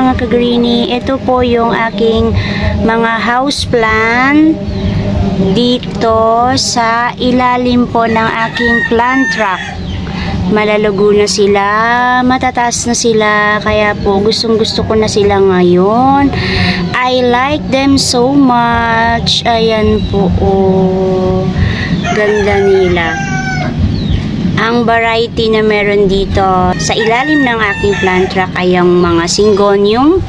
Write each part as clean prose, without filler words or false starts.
mga ka-greenie. Ito po yung aking mga houseplant dito sa ilalim po ng aking plant rack. Malalago na sila, matataas na sila, kaya po gustong-gusto ko na sila ngayon. I like them so much. Ayan po, oh. Ganda nila. Ang variety na meron dito sa ilalim ng aking plant rack ay ang mga syngonium.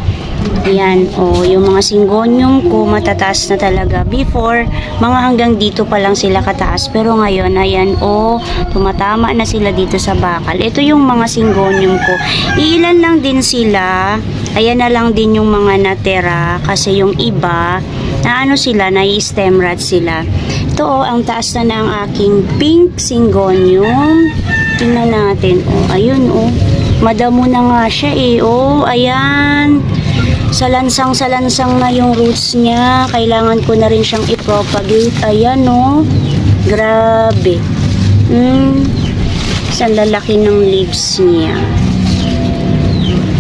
Ayan, oh, yung mga syngonium ko matataas na talaga. Before, mga hanggang dito pa lang sila kataas. Pero ngayon, ayan, oh, tumatama na sila dito sa bakal. Ito yung mga syngonium ko. Iilan lang din sila. Ayan na lang din yung mga natera. Kasi yung iba, na ano sila, na-stem rot sila. Ito, oh, ang taas na ng aking pink syngonium. Tingnan natin, oh, ayun, oh. Madamo na nga siya, eh, oh, ayan. Salansang na yung roots niya. Kailangan ko na rin siyang i-propagate. Ayan, no. Grabe. Sa lalaki ng leaves niya.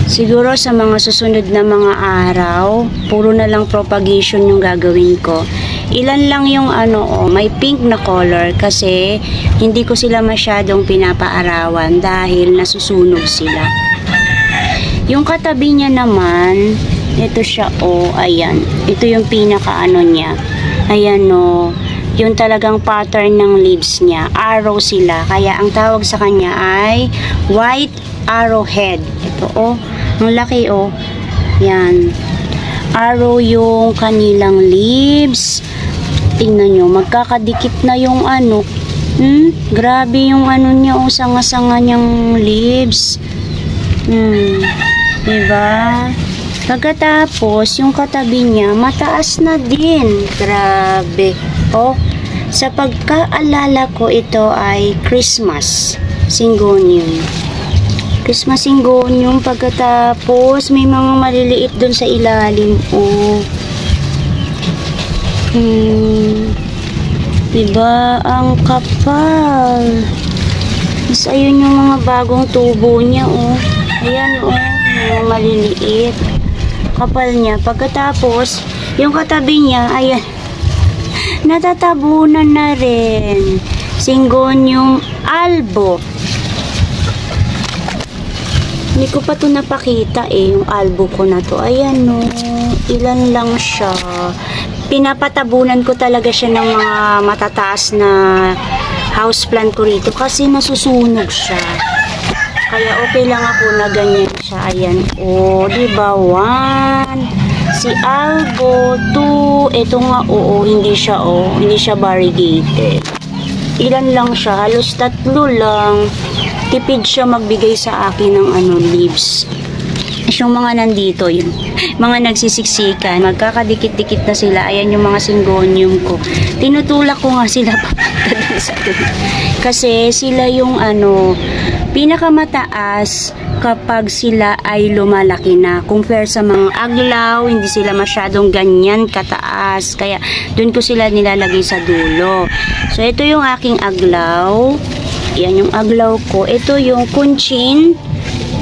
Siguro sa mga susunod na mga araw, puro na lang propagation yung gagawin ko. Ilan lang yung ano, oh, may pink na color kasi hindi ko sila masyadong pinapaarawan dahil nasusunog sila. Yung katabi niya naman, ito siya, oh, ayan. Ito yung pinaka ano niya. Ayan, oh. Yung talagang pattern ng leaves niya. Arrow sila. Kaya ang tawag sa kanya ay white arrowhead. Ito, oh. Ang laki, oh. Yan. Arrow yung kanilang leaves. Tingnan nyo, magkakadikit na yung ano. Grabe yung ano niya, oh. Sanga-sanga niyang leaves. Diba? Pagkatapos, yung katabi niya, mataas na din. Grabe. Oh, sa pagkaalala ko, ito ay Christmas syngonium. Christmas syngonium. Pagkatapos, may mga maliliit dun sa ilalim. Oh. Diba? Ang kapal. Mas ayun yung mga bagong tubo niya, oh. Ayan, oh. Mga maliliit. Kapal niya. Pagkatapos, yung katabi niya, ayan, natatabunan na rin. Syngonium albo. Hindi ko pa ito napakita, eh, yung albo ko na to. Ayan, no. Ilan lang siya. Pinapatabunan ko talaga siya ng mga matataas na houseplant ko rito kasi nasusunog siya. Kaya okay lang ako na ganyan siya. Ayan. O, diba? 1. Si albo. 2. Ito nga, oo. Hindi siya, oh. Hindi siya variegated. Ilan lang siya. Halos 3 lang. Tipid siya magbigay sa akin ng ano, leaves. Yung mga nandito, yun. Mga nagsisiksikan. Magkakadikit-dikit na sila. Ayan yung mga syngonium ko. Tinutulak ko nga sila papunta dun sa dun. Kasi sila yung ano, pinakamataas kapag sila ay lumalaki na. Compare sa mga aglaw, hindi sila masyadong ganyan kataas. Kaya dun ko sila nilalagay sa dulo. So ito yung aking aglaw. Yan yung aglaw ko. Ito yung kunchin.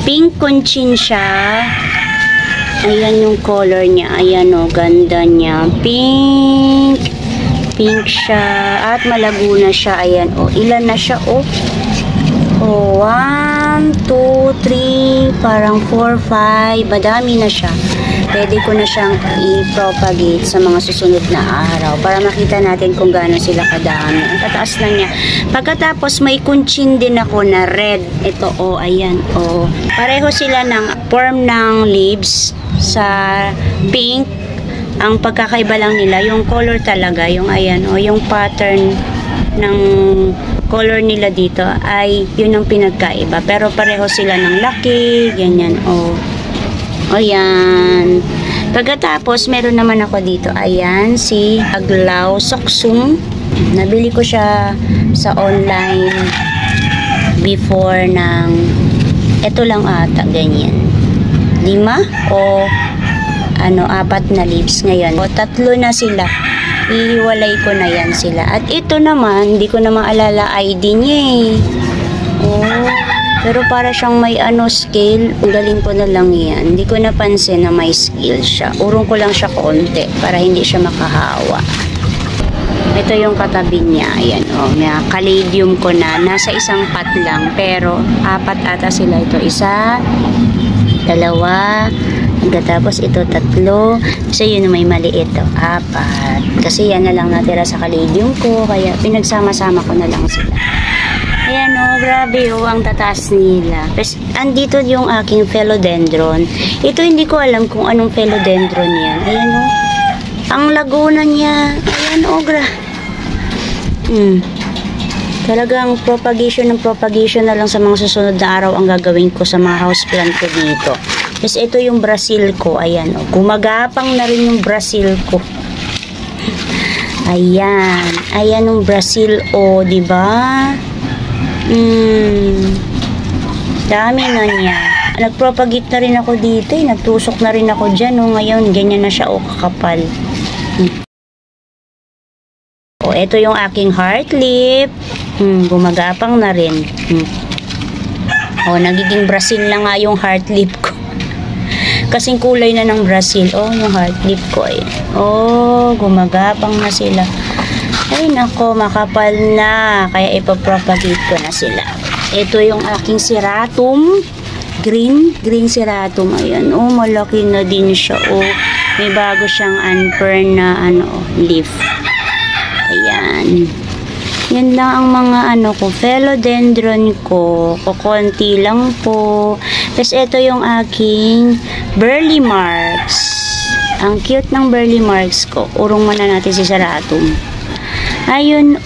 Pink kunchin siya. Ayan yung color niya. Ayan, o, ganda niya. Pink. Pink siya. At malago na siya. Ayan, o. Ilan na siya, o. Oh, 1, 2, 3, parang 4, 5. Madami na siya. Pwede ko na siyang i-propagate sa mga susunod na araw para makita natin kung gaano sila kadami. Ang tataas na niya. Pagkatapos, may kunchin din ako na red. Ito, oh, ayan, oh. Pareho sila ng form ng leaves sa pink. Ang pagkakaiba lang nila, yung color talaga, yung ayan, oh, yung pattern ng color nila dito ay yun ang pinagkaiba. Pero pareho sila ng laki, ganyan, oh. O yan. Pagkatapos, meron naman ako dito. Ayan, si Aglaw Soksum. Nabili ko siya sa online before ng ito lang ata, ganyan. 5 o ano, 4 na leaves ngayon. O 3 na sila. Ihiwalay ko na yan sila. At ito naman, hindi ko na maalala ID niya, eh. Oh, Pero para siyang may scale, galing ko na lang yan. Hindi ko napansin na may scale siya. Urong ko lang siya konti para hindi siya makahawa. Ito yung katabi niya. Ayan may caladium ko na. Nasa isang pot lang. Pero 4 ata sila ito. 1, 2, tapos ito 3. Kasi yun may maliit. 4. Kasi yan na lang natira sa caladium ko. Kaya pinagsama-sama ko na lang sila. Ayan grabe ang tataas nila. Tapos, andito yung aking philodendron. Ito hindi ko alam kung anong philodendron yan. Ayan ang laguna niya. Ayan Talagang propagation ng propagation na lang sa mga susunod na araw ang gagawin ko sa mga houseplant ko dito. Tapos, ito yung Brazil ko. Ayan gumagapang na rin yung Brazil ko. Ayan yung Brazil diba? Dami na niya. Nagpropagate na rin ako dito nagtusok na rin ako dyan ngayon ganyan na siya kakapal. Ito yung aking heart lip. Gumagapang na rin. Nagiging Brazil na nga yung heart lip ko. Kasing kulay na ng Brazil. Yung heart lip ko gumagapang na sila. Ay nako, makapal na. Kaya ipapropagate ko na sila. Ito yung aking seratum. Green seratum. Ayan, malaki na din siya. May bago siyang unfern na leaf. Ayan. Yan lang ang mga ko. Philodendron ko. Kukunti lang po. Tapos ito yung aking burley marks. Ang cute ng burley marks ko. Urong muna natin si seratum. Ayun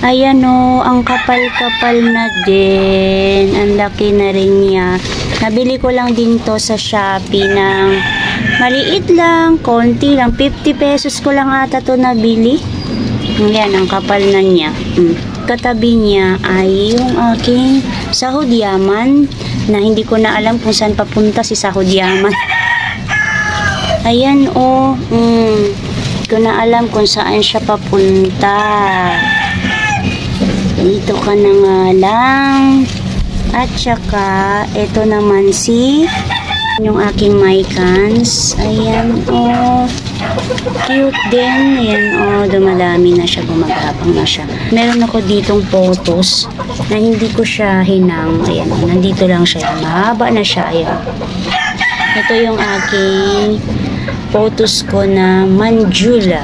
ayan ang kapal-kapal na din. Ang laki na rin niya. Nabili ko lang din to sa Shopee ng maliit lang, konti lang. 50 pesos ko lang ata to nabili. Yan, ang kapal na niya. Katabi niya ay yung aking sahod yaman na hindi ko na alam kung saan papunta si sahod yaman. Ayan ko na alam kung saan siya papunta. Dito ka na nga lang. At saka ito naman yung aking mycans. Ayan cute din. Ayan dumadami na siya, gumagapang na siya. Meron ako ditong photos na hindi ko siya hinang. Ayan nandito lang siya. Mahaba na siya. Ayan. Ito yung aking photos ko na Manjula.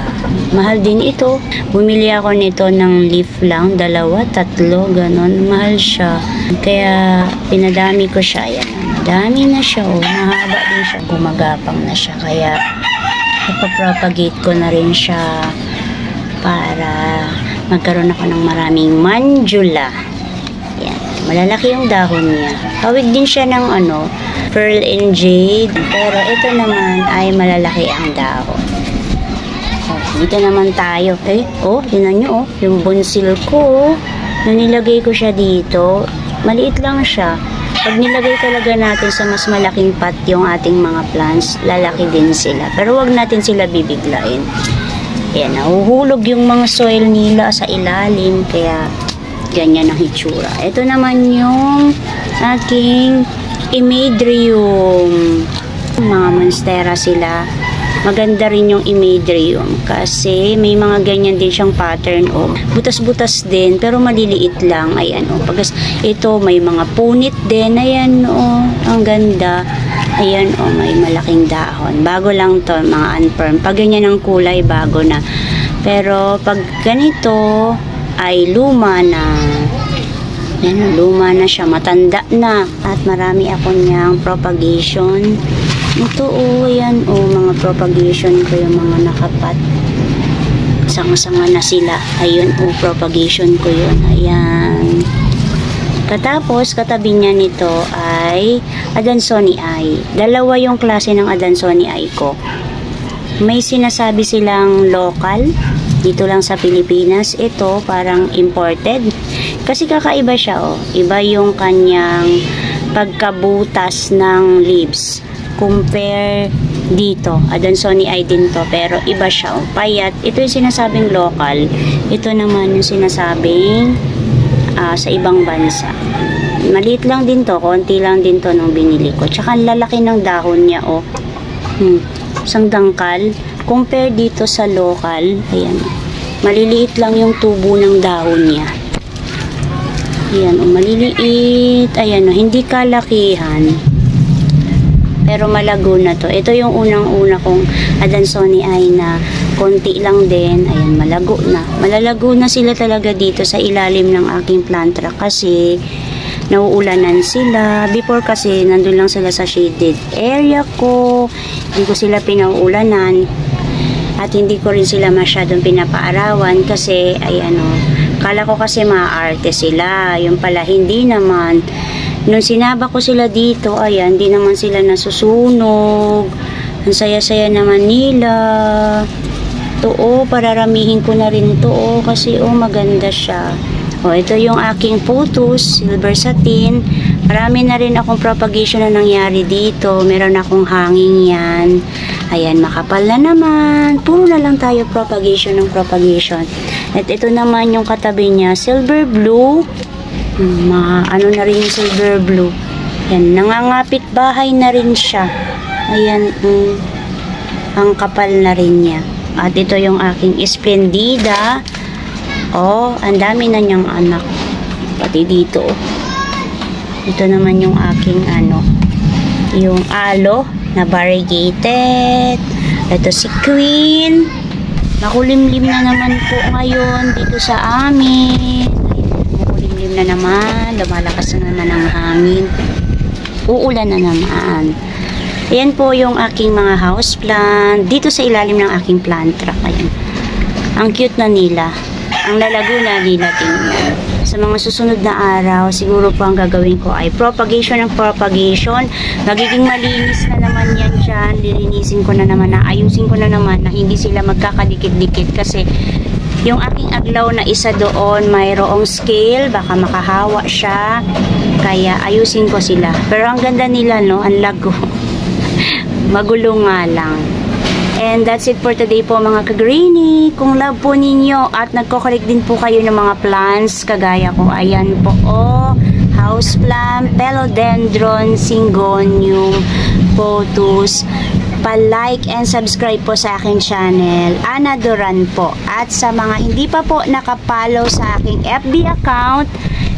Mahal din ito. Bumili ako nito ng leaf lang. 2, 3, ganon. Mahal siya. Kaya pinadami ko siya. Ayan. Madami na siya. Mahaba din siya. Gumagapang na siya. Kaya ipapropagate ko na rin siya para magkaroon ako ng maraming Manjula. Ayan. Malalaki yung dahon niya. Hawig din siya ng pearl and jade. Pero ito naman ay malalaki ang dahon. Dito naman tayo. Tingnan nyo yung bonsil ko. Nung nilagay ko siya dito, maliit lang siya. Pag nilagay talaga natin sa mas malaking pot yung ating mga plants, lalaki din sila. Pero wag natin sila bibiglain. Ayan, nahuhulog yung mga soil nila sa ilalim. Kaya ganyan ang hitsura. Ito naman yung aking Imaedrium. Mga monstera sila. Maganda rin yung Imaedrium kasi may mga ganyan din siyang pattern butas-butas din pero maliliit lang. Ayan ito may mga punit din. Ayan ang ganda. Ayan may malaking dahon. Bago lang to, mga unperm. Pag ganyan ang kulay, bago na. Pero pag ganito ay luma na. Yan, luma na siya, matanda na. At marami ako niyang propagation. Ito ayan mga propagation ko, yung mga nakapat. Sanga-sanga na sila. Ayun propagation ko yun. Ayan. Katapos, katabi niya nito ay Adansonii. 2 yung klase ng Adansonii ko. May sinasabi silang local. Dito lang sa Pilipinas. Ito parang imported. Kasi kakaiba siya Iba yung kanyang pagkabutas ng leaves. Compare dito. Adansonii din to. Pero iba siya payat. Ito yung sinasabing local. Ito naman yung sinasabing sa ibang bansa. Maliit lang din to, konti lang din to nung binili ko. Tsaka ang lalaki ng dahon niya, oh. Isang dangkal. Compare dito sa local, ayan. Maliliit lang yung tubo ng dahon niya. Ayan, oh, maliliit. Ayan, oh, hindi kalakihan. Pero malago na to. Ito yung unang-una kong Adansonii ay na konti lang din. Ayan, malago na. Malalago na sila talaga dito sa ilalim ng aking plant rack kasi nauulanan sila. Before kasi nandun lang sila sa shaded area ko. Hindi ko sila pinauulanan. At hindi ko rin sila masyadong pinapaarawan kasi ayan o. Kala ko kasi maaarte sila. Yung pala hindi naman. Nung sinaba ko sila dito, ayan, hindi naman sila nasusunog. Ang saya-saya naman nila. To, pararamihin ko na rin to, kasi, maganda siya. Ito yung aking photos, silver satin. Marami na rin akong propagation na nangyari dito. Meron akong hanging yan. Ayan, makapal na naman. Puro na lang tayo propagation ng propagation. At ito naman yung katabi niya, silver blue. Ano na rin yung silver blue. Yan, nangangapit bahay na rin siya. Ayan, ang kapal na rin niya. At ito yung aking esplendida. Ang dami na niyang anak. Pati dito. Ito naman yung aking yung aloe na variegated. Ito si Queen. Nakulimlim na naman po ngayon dito sa amin. Na naman, lumalakas na naman ang hangin, uulan na naman. Ayan po yung aking mga house plant dito sa ilalim ng aking plant rack. Ayan, ang cute na nila, ang lalago na nila. Tingnan sa mga susunod na araw, siguro po ang gagawin ko ay propagation ng propagation. Magiging malinis na naman yan dyan. Lilinisin ko na naman, ayusin ko na naman na hindi sila magkakadikit-dikit kasi yung aking aglaw na isa doon, mayroong scale, baka makahawa siya. Kaya ayusin ko sila. Pero ang ganda nila, no? Ang lago. Magulo nga lang. And that's it for today po mga ka-greenie. Kung love po ninyo at nagko-collect din po kayo ng mga plants, kagaya ko, ayan po, house plant, philodendron, syngonium, photos. Pa-like and subscribe po sa aking channel, Ana Duran po. At sa mga hindi pa po nakapollow sa aking FB account,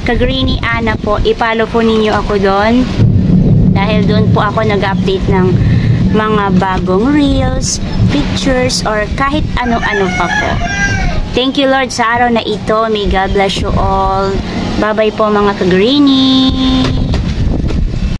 ka-greenie Ana po, i-follow po ninyo ako doon. Dahil doon po ako nag-update ng mga bagong reels, pictures, or kahit ano-ano pa po. Thank you Lord sa araw na ito. May God bless you all. Bye-bye po mga ka-greenie.